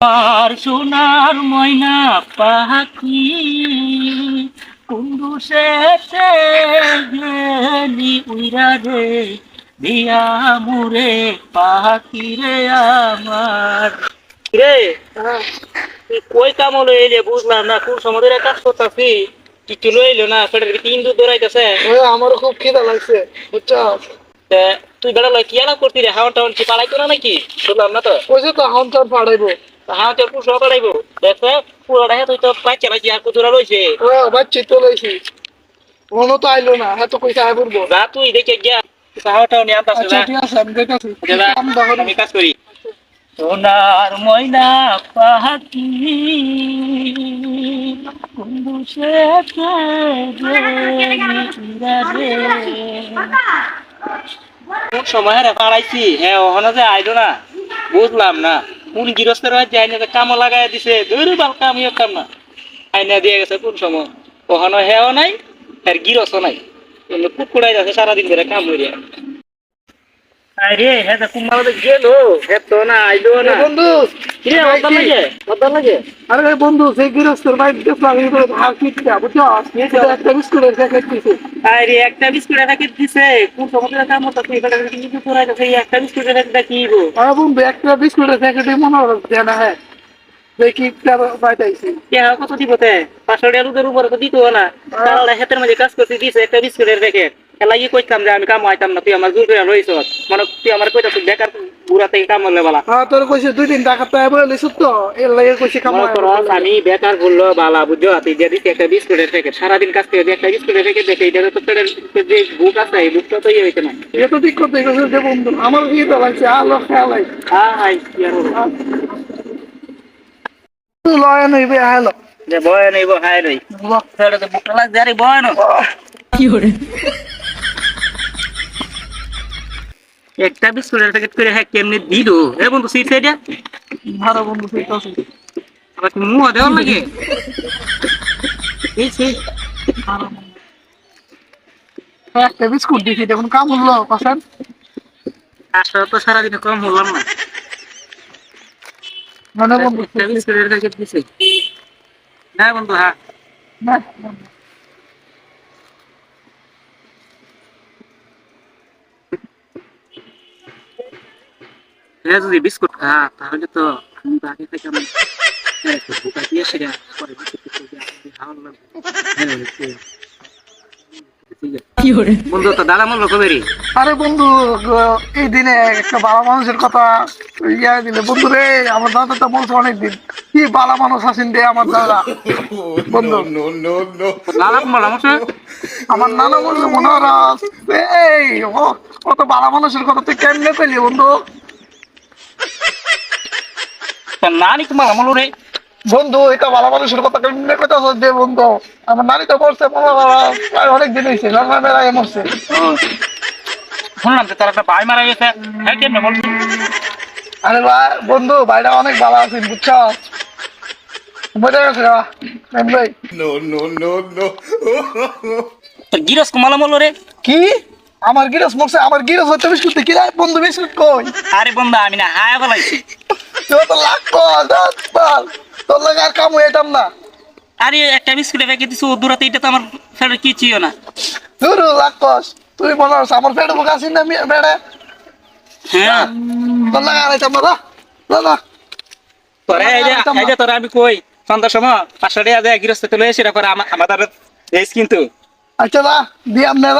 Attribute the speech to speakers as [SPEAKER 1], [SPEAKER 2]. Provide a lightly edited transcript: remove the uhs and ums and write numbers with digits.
[SPEAKER 1] আর সোনার ময়না পাখি কুন্ডুসেতে গেলি উইরা রে দিয়া মুরে পাখি রে আমার রে। তুই কই কামল এলে বুঝলাম না, কোন সময় ধরে কাজ করতেছি কিছু লইলো না, পেটের ভিতরে ইন্দুর দৌড়াইতেছে।
[SPEAKER 2] আমারও খুব খিদা লাগছে বুঝছো।
[SPEAKER 1] তুই বেড়া কি আলাপ করতি রে? হাওয়ান টাওয়ান কি পালাই না নাকি? শুনলাম না তো।
[SPEAKER 2] কইছে তো হাউন চার পাড়াইবো।
[SPEAKER 1] হাওয়ান তোর পুষো পালাইবো দেখছে পুরোটা তুই তো বাচ্চা বাচ্চি আর কুতুরা রয়েছে।
[SPEAKER 2] বাচ্চি তো লইছি, মনে তো আইলো না, হ্যাঁ তো কইছে আয় পড়বো।
[SPEAKER 1] যা তুই দেখে গিয়া হাওয়া টাওয়ান নিয়ে আনতাছে।
[SPEAKER 2] আচ্ছা ঠিক আছে, আমি দেখতেছি।
[SPEAKER 1] আমি কাজ করি। সোনার ময়না পাখি কুন্ডুসেতে রে কোন সময় রে পাড়াইছি, হ্যাঁ ওখানে যে আইলো না বুঝলাম না। কোন গৃহস্থের হয়েছে আইনে কামও লাগাই দিছে, দূর বাল কাম কাম না আইনা দিয়ে গেছে কোন সময়। ওখানে হ্যাঁ নাই আর গৃহস্থ নাই, কুকুড়াই যাচ্ছে সারাদিন ধরে কাম করিয়া। আরে হ্যাঁ কুম্বাল গেল, হ্যাঁ তো না আইলো না।
[SPEAKER 2] বন্ধু
[SPEAKER 1] কিরে ওদান লাগে ওদান লাগে।
[SPEAKER 2] আরে বন্ধু সেই গৃহস্থের বাইক দেখলাম বুঝছো, একটা বিস্কুটের প্যাকেট দিছে।
[SPEAKER 1] আরে একটা বিস্কুটের প্যাকেট দিছে, কোন সমুদ্রের কাম হতো তুই এটা কিন্তু তোরাই তো সেই একটা বিস্কুটের প্যাকেট কি গো?
[SPEAKER 2] আরে বন্ধু একটা বিস্কুটের প্যাকেটে মনে হচ্ছে না, হ্যাঁ দেখি পাইতাইছি।
[SPEAKER 1] কত দিব তে? 500 টাকার উপরে তো দিত না। তাহলে হাতের মধ্যে কাজ করতে দিছে একটা বিস্কুটের প্যাকেট। এলাই কইতাম যে আমি কাম হইতাম না, তুই আমার জোর করে রইছ। মানে তুই আমার কইতাছ বেকার বুড়া থেকে কাম হলে বালা।
[SPEAKER 2] হ্যাঁ তোর কইছে 2-3 টাকা তো বলে লিসু তো এর লাগে কইছে কাম
[SPEAKER 1] মনে করো আমি বেকার বললো বালা বুঝছো, তুই যে দিছি একটা বিস্কুটের প্যাকেট, সারাদিন কাজ করে একটা বিস্কুটের প্যাকেট দেখে এটা তো পেটের যে বুক আছে এই বুকটা তো হইতে না।
[SPEAKER 2] এটা তো ঠিক করতে গেছে যে বন্ধু আমার কি তো লাগছে আলো খেলাই।
[SPEAKER 1] হাই কি আর
[SPEAKER 2] লয় নইবে হ্যালো
[SPEAKER 1] যে বয় নইব হাই নই ছেড়ে তো বুকটা লাগছে আরে বয় না কি করে একটা বিস্কুটের প্যাকেট করে হ্যাঁ কেমনি দিল এ বন্ধু সিট সাইডে
[SPEAKER 2] ভালো বন্ধু ঠিক আছে।
[SPEAKER 1] আবার মুহ দেওয়ার লাগে এই সেই
[SPEAKER 2] একটা বিস্কুট দিছি দেখুন কাম হলো পাশান।
[SPEAKER 1] আসলে তো সারাদিনে কম হলাম না,
[SPEAKER 2] মানে বন্ধু
[SPEAKER 1] একটা বিস্কুটের প্যাকেট দিছে। হ্যাঁ বন্ধু হ্যাঁ
[SPEAKER 2] না
[SPEAKER 1] হ্যাঁ যদি বিস্কুট খা তাহলে তো আমি তো আগে থেকে আমি বুকা দিয়ে সেটা পরে বিস্কুট খাওয়ার লাগবে। বন্ধু তো দাদা মূল্য কবেরি।
[SPEAKER 2] আরে বন্ধু এই দিনে একটা বালা মানুষের কথা ইয়া দিলে বন্ধু রে, আমার দাদা তো বলছে অনেকদিন কি বালা মানুষ আছেন রে আমার দাদা। বন্ধু
[SPEAKER 1] দাদা বলা
[SPEAKER 2] আমার নানা বলছে মনে হয় এই কত বালা মানুষের কথা তুই কেমনে পেলি বন্ধু?
[SPEAKER 1] নানি তোমার আমল রে
[SPEAKER 2] বন্ধু এটা বালা মানুষের কথা কেমনে কইতাছ যে বন্ধু? আমার নানি তো বলছে মনে হয় অনেকদিন হয়েছে জন্মের বেলায় মরছে।
[SPEAKER 1] শুনলাম যে তার একটা ভাই মারা গেছে, হ্যাঁ কেমনে বলছি?
[SPEAKER 2] আরে ভাই বন্ধু ভাইটা অনেক ভালো আছেন বুঝছো, বোঝা গেছে ভাই।
[SPEAKER 1] তোর গিরস কুমালা মল রে
[SPEAKER 2] কি আমার গিরস মরছে? আমার গিরস হচ্ছে বিস্কুট কি রে বন্ধু? বিস্কুট কই?
[SPEAKER 1] আরে বন্ধু আমি না হায়া বলাইছি।
[SPEAKER 2] তো লাগতো তোর লাগে আর কাম হইতাম না।
[SPEAKER 1] আরে একটা বিস্কুটে প্যাকেট দিছি ও দূরাতে, এটা তো আমার ফেরত কি ছিল না।
[SPEAKER 2] তোর লাগতস তুই মনে হচ্ছে আমার পেটে বুক আসিস না বেড়ে।
[SPEAKER 1] হ্যাঁ
[SPEAKER 2] তোর লাগে আর হইতাম না না
[SPEAKER 1] তোরা এই যে তোরা আমি কই সন্ধ্যার সময় 500 টাকা দেয় গৃহস্থ তুলে এসে পরে আমার কিন্তু
[SPEAKER 2] আচ্ছা না দিয়াম না